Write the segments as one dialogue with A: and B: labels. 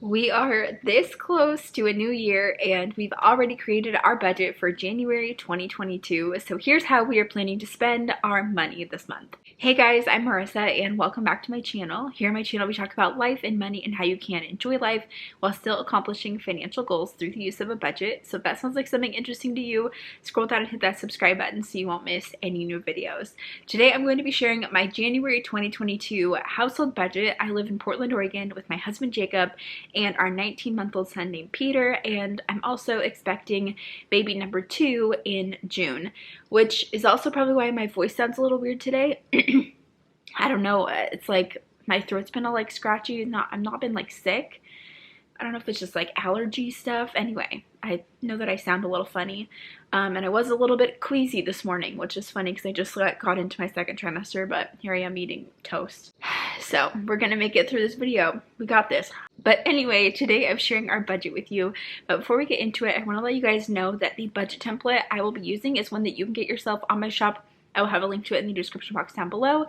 A: We are this close to a new year and we've already created our budget for January 2022. So here's how we are planning to spend our money this month. Hey guys, I'm Marissa and welcome back to my channel. Here on my channel we talk about life and money and how you can enjoy life while still accomplishing financial goals through the use of a budget. So if that sounds like something interesting to you, scroll down and hit that subscribe button so you won't miss any new videos. Today I'm going to be sharing my January 2022 household budget. I live in Portland, Oregon with my husband Jacob and our 19-month-old son named Peter, and I'm also expecting baby number 2 in June, which is also probably why my voice sounds a little weird today. I don't know, it's like my throat's been all like scratchy. I've not been like sick. I don't know if it's just like allergy stuff. Anyway, I know that I sound a little funny. And I was a little bit queasy this morning, which is funny because I just got into my second trimester, but here I am eating toast. So we're gonna make it through this video. We got this. But anyway, today I'm sharing our budget with you. But before we get into it, I want to let you guys know that the budget template I will be using is one that you can get yourself on my shop. I will have a link to it in the description box down below.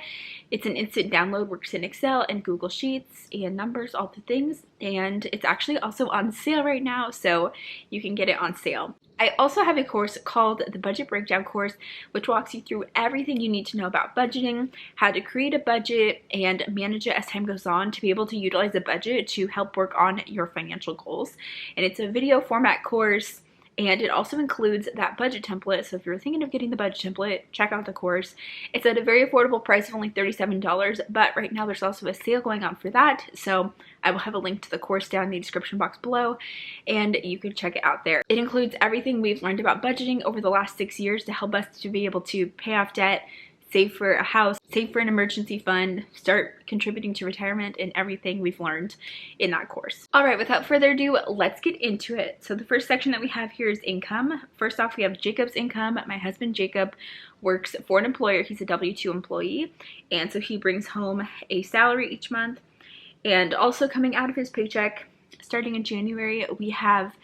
A: It's an instant download, works in Excel and Google Sheets and numbers, all the things. And it's actually also on sale right now, so you can get it on sale. I also have a course called the Budget Breakdown course, which walks you through everything you need to know about budgeting, how to create a budget and manage it as time goes on to be able to utilize a budget to help work on your financial goals. And it's a video format course. And it also includes that budget template. So if you're thinking of getting the budget template, check out the course. It's at a very affordable price of only $37, but right now there's also a sale going on for that. So I will have a link to the course down in the description box below, and you can check it out there. It includes everything we've learned about budgeting over the last 6 years to help us to be able to pay off debt, save for a house, save for an emergency fund, start contributing to retirement, and everything we've learned in that course. All right, without further ado, let's get into it. So the first section that we have here is income. First off, we have Jacob's income. My husband Jacob works for an employer. He's a W-2 employee, and so he brings home a salary each month. And also coming out of his paycheck, starting in January, we have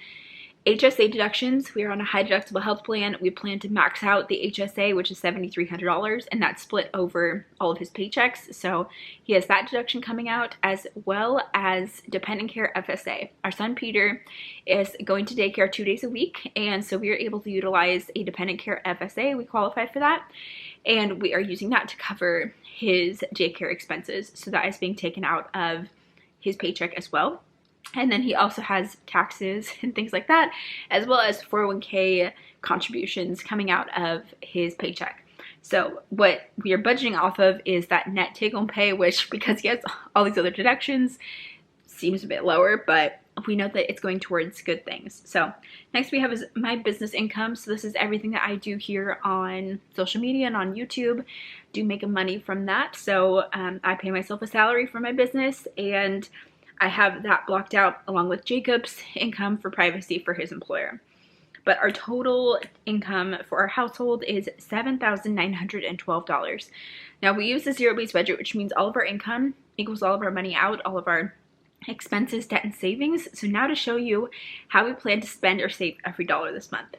A: HSA deductions. We are on a high deductible health plan. We plan to max out the HSA, which is $7,300, and that's split over all of his paychecks. So he has that deduction coming out, as well as dependent care FSA. Our son Peter is going to daycare 2 days a week, and so we are able to utilize a dependent care FSA. We qualify for that, and we are using that to cover his daycare expenses. So that is being taken out of his paycheck as well. And then he also has taxes and things like that, as well as 401k contributions coming out of his paycheck. So what we are budgeting off of is that net take-home pay, which, because he has all these other deductions, seems a bit lower, but we know that it's going towards good things. So next we have is my business income. So this is everything that I do here on social media and on YouTube. Do make money from that. So I pay myself a salary for my business, and I have that blocked out along with Jacob's income for privacy for his employer. But our total income for our household is $7,912. Now we use the zero-based budget, which means all of our income equals all of our money out, all of our expenses, debt, and savings. So now to show you how we plan to spend or save every dollar this month.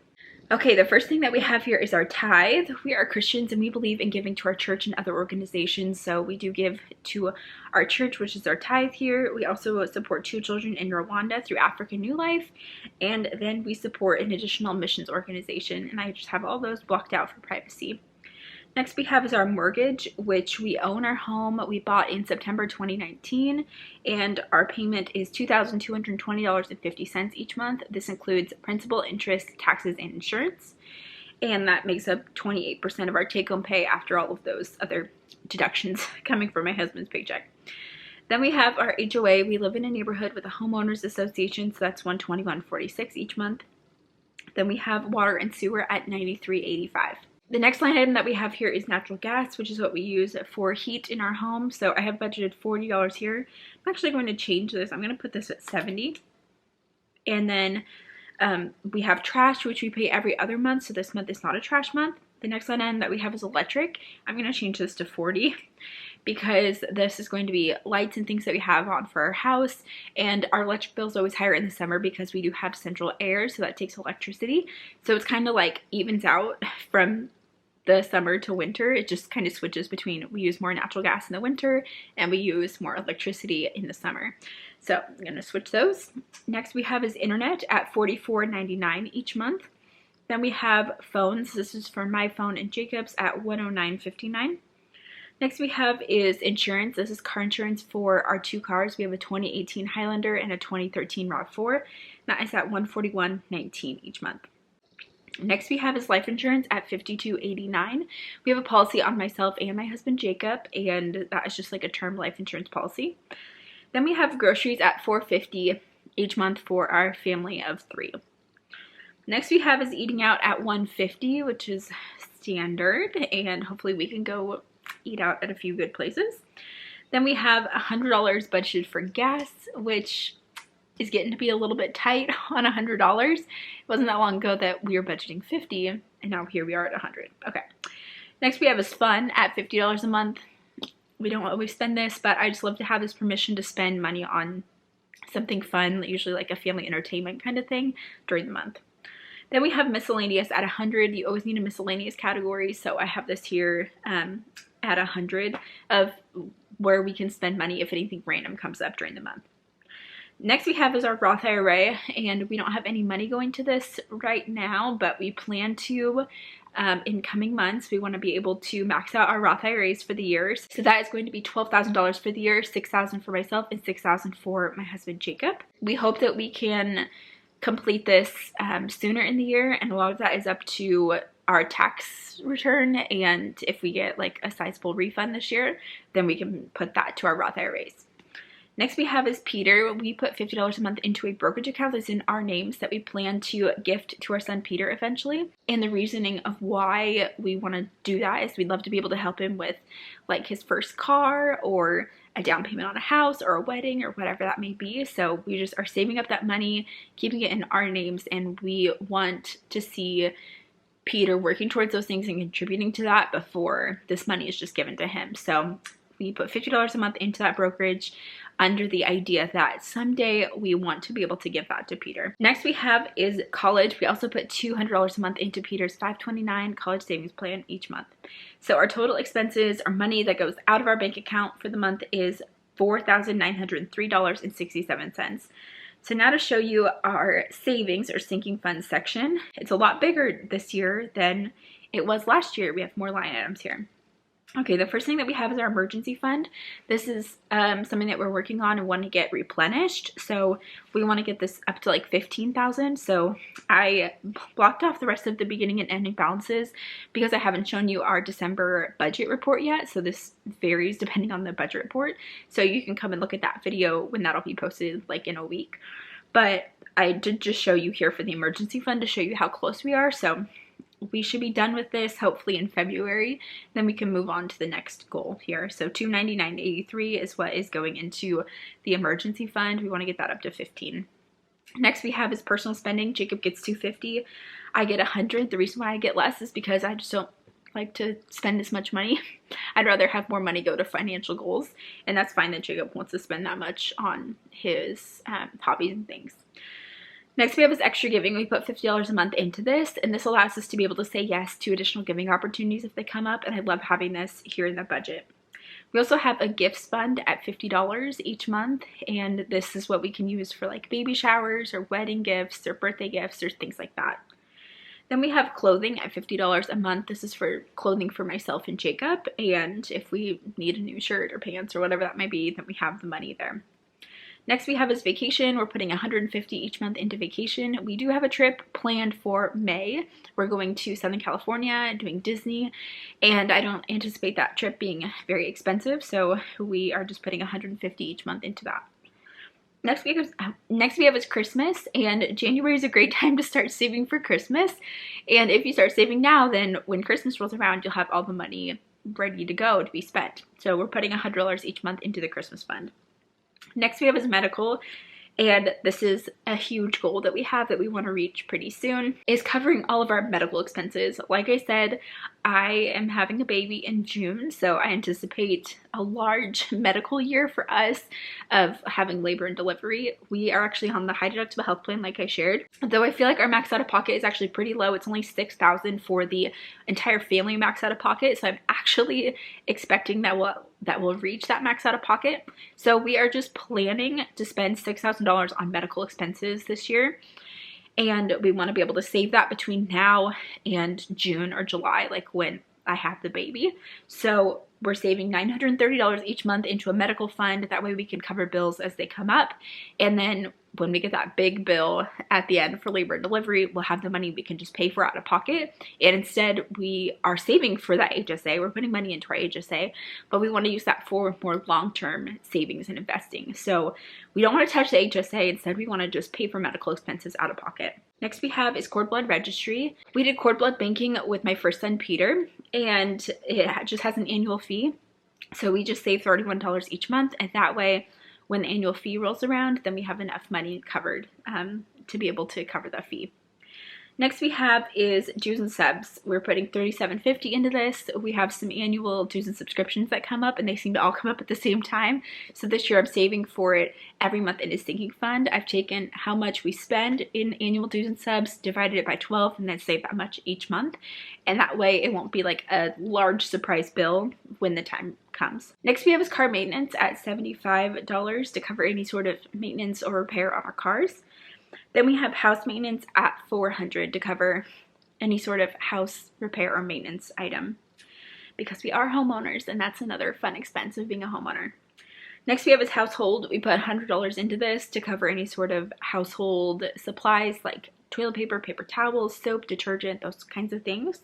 A: Okay, the first thing that we have here is our tithe. We are Christians and we believe in giving to our church and other organizations. So we do give to our church, which is our tithe here. We also support 2 children in Rwanda through African New Life. And then we support an additional missions organization. And I just have all those blocked out for privacy. Next we have is our mortgage, which we own our home. We bought in September 2019, and our payment is $2,220.50 each month. This includes principal, interest, taxes, and insurance, and that makes up 28% of our take-home pay after all of those other deductions coming from my husband's paycheck. Then we have our HOA. We live in a neighborhood with a homeowners association, so that's $121.46 each month. Then we have water and sewer at $93.85. The next line item that we have here is natural gas, which is what we use for heat in our home. So I have budgeted $40 here. I'm actually going to change this. I'm going to put this at $70. And then we have trash, which we pay every other month. So this month is not a trash month. The next line item that we have is electric. I'm going to change this to $40 because this is going to be lights and things that we have on for our house. And our electric bill is always higher in the summer because we do have central air, so that takes electricity. So it's kind of like evens out from the summer to winter. It just kind of switches between, we use more natural gas in the winter and we use more electricity in the summer. So I'm going to switch those. Next we have is internet at $44.99 each month. Then we have phones. This is for my phone and Jacob's at $109.59. Next we have is insurance. This is car insurance for our 2 cars. We have a 2018 Highlander and a 2013 RAV4. That is at $141.19 each month. Next we have is life insurance at $52.89. We have a policy on myself and my husband Jacob, and that is just like a term life insurance policy. Then we have groceries at $4.50 each month for our family of 3. Next we have is eating out at $150, which is standard, and hopefully we can go eat out at a few good places. Then we have $100 budgeted for gas, which is getting to be a little bit tight on $100. It wasn't that long ago that we were budgeting $50, and now here we are at $100. Okay. Next we have is fun at $50 a month. We don't always spend this, but I just love to have this permission to spend money on something fun, usually like a family entertainment kind of thing during the month. Then we have miscellaneous at $100. You always need a miscellaneous category, so I have this here at $100 of where we can spend money if anything random comes up during the month. Next we have is our Roth IRA, and we don't have any money going to this right now, but we plan to in coming months. We want to be able to max out our Roth IRAs for the years. So that is going to be $12,000 for the year, $6,000 for myself, and $6,000 for my husband Jacob. We hope that we can complete this sooner in the year, and a lot of that is up to our tax return, and if we get like a sizable refund this year, then we can put that to our Roth IRAs. Next we have is Peter. We put $50 a month into a brokerage account that's in our names that we plan to gift to our son Peter eventually. And the reasoning of why we want to do that is we'd love to be able to help him with like his first car or a down payment on a house or a wedding or whatever that may be. So we just are saving up that money, keeping it in our names, and we want to see Peter working towards those things and contributing to that before this money is just given to him. So we put $50 a month into that brokerage under the idea that someday we want to be able to give that to Peter. Next we have is college. We also put $200 a month into Peter's $529 college savings plan each month. So our total expenses, our money that goes out of our bank account for the month, is $4,903.67. So now to show you our savings or sinking funds section. It's a lot bigger this year than it was last year. We have more line items here. Okay, the first thing that we have is our emergency fund. This is something that we're working on and want to get replenished. So we want to get this up to like 15,000. So I blocked off the rest of the beginning and ending balances because I haven't shown you our December budget report yet. So this varies depending on the budget report. So you can come and look at that video when that'll be posted like in a week. But I did just show you here for the emergency fund to show you how close we are. So we should be done with this hopefully in February. Then we can move on to the next goal here. So $299.83 is what is going into the emergency fund. We want to get that up to 15. Next we have is personal spending. Jacob gets $250. I get $100. The reason why I get less is because I just don't like to spend as much money. I'd rather have more money go to financial goals, and that's fine that Jacob wants to spend that much on his hobbies and things. Next we have is extra giving. We put $50 a month into this, and this allows us to be able to say yes to additional giving opportunities if they come up, and I love having this here in the budget. We also have a gifts fund at $50 each month, and this is what we can use for like baby showers or wedding gifts or birthday gifts or things like that. Then we have clothing at $50 a month. This is for clothing for myself and Jacob, and if we need a new shirt or pants or whatever that may be, then we have the money there. Next we have is vacation. We're putting $150 each month into vacation. We do have a trip planned for May. We're going to Southern California, doing Disney, and I don't anticipate that trip being very expensive, so we are just putting $150 each month into that. Next we have is Christmas, and January is a great time to start saving for Christmas. And if you start saving now, then when Christmas rolls around, you'll have all the money ready to go to be spent. So we're putting $100 each month into the Christmas fund. Next we have is medical, and this is a huge goal that we have that we want to reach pretty soon, is covering all of our medical expenses. Like I said, I am having a baby in June, so I anticipate a large medical year for us of having labor and delivery. We are actually on the high deductible health plan like I shared, though I feel like our max out of pocket is actually pretty low. It's only $6,000 for the entire family max out of pocket, so I'm actually expecting that we'll reach that max out of pocket. So we are just planning to spend $6,000 on medical expenses this year. And we want to be able to save that between now and June or July, like when I have the baby. So we're saving $930 each month into a medical fund. That way we can cover bills as they come up. And then when we get that big bill at the end for labor and delivery, we'll have the money we can just pay for out of pocket. And instead we are saving for that HSA. We're putting money into our HSA, but we want to use that for more long-term savings and investing. So we don't want to touch the HSA. Instead, we want to just pay for medical expenses out of pocket. Next we have is cord blood registry. We did cord blood banking with my first son, Peter, and it just has an annual fee. So we just save $31 each month, and that way when the annual fee rolls around, then we have enough money covered to be able to cover that fee. Next we have is dues and subs. We're putting $37.50 into this. We have some annual dues and subscriptions that come up, and they seem to all come up at the same time. So this year I'm saving for it every month in a sinking fund. I've taken how much we spend in annual dues and subs, divided it by 12, and then saved that much each month. And that way it won't be like a large surprise bill when the time comes. Next we have is car maintenance at $75 to cover any sort of maintenance or repair on our cars. Then we have house maintenance at $400 to cover any sort of house repair or maintenance item, because we are homeowners, and that's another fun expense of being a homeowner. Next we have is household. We put $100 into this to cover any sort of household supplies like toilet paper, paper towels, soap, detergent, those kinds of things.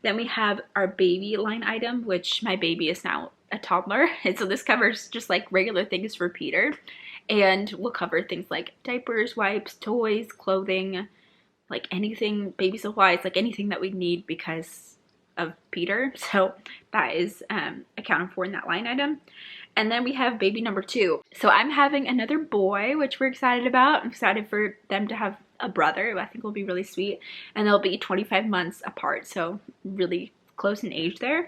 A: Then we have our baby line item, which my baby is now a toddler, and so this covers just like regular things for Peter. And we'll cover things like diapers, wipes, toys, clothing, like anything, baby supplies, like anything that we need because of Peter. So that is accounted for in that line item. And then we have baby number 2. So I'm having another boy, which we're excited about. I'm excited for them to have a brother, who I think will be really sweet. And they'll be 25 months apart, so really close in age there.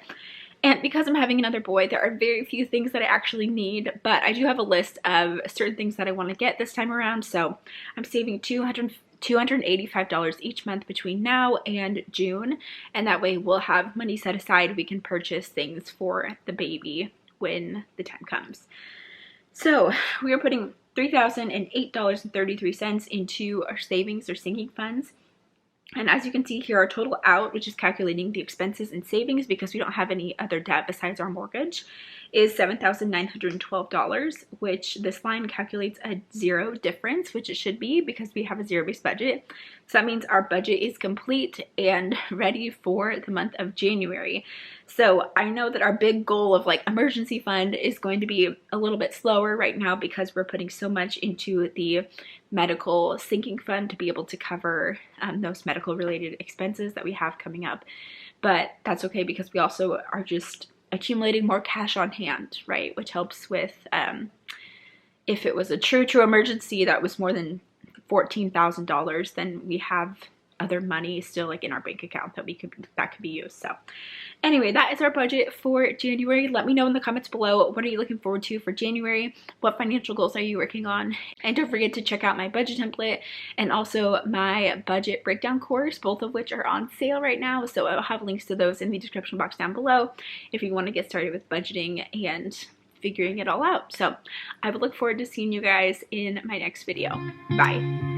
A: And because I'm having another boy, there are very few things that I actually need, but I do have a list of certain things that I want to get this time around. So I'm saving $285 each month between now and June, and that way we'll have money set aside. We can purchase things for the baby when the time comes. So we are putting $3,008.33 into our savings or sinking funds. And as you can see here, our total out, which is calculating the expenses and savings because we don't have any other debt besides our mortgage, is $7,912, which this line calculates a zero difference, which it should be because we have a zero-based budget. So that means our budget is complete and ready for the month of January. So I know that our big goal of like emergency fund is going to be a little bit slower right now because we're putting so much into the medical sinking fund to be able to cover those medical related expenses that we have coming up. But that's okay because we also are just accumulating more cash on hand, right? Which helps with if it was a true emergency that was more than $14,000, then we have other money still like in our bank account that could be used. So anyway, that is our budget for January. Let me know in the comments below, what are you looking forward to for January? What financial goals are you working on? And don't forget to check out my budget template and also my budget breakdown course, both of which are on sale right now. So I'll have links to those in the description box down below if you want to get started with budgeting and figuring it all out. So I would look forward to seeing you guys in my next video. Bye.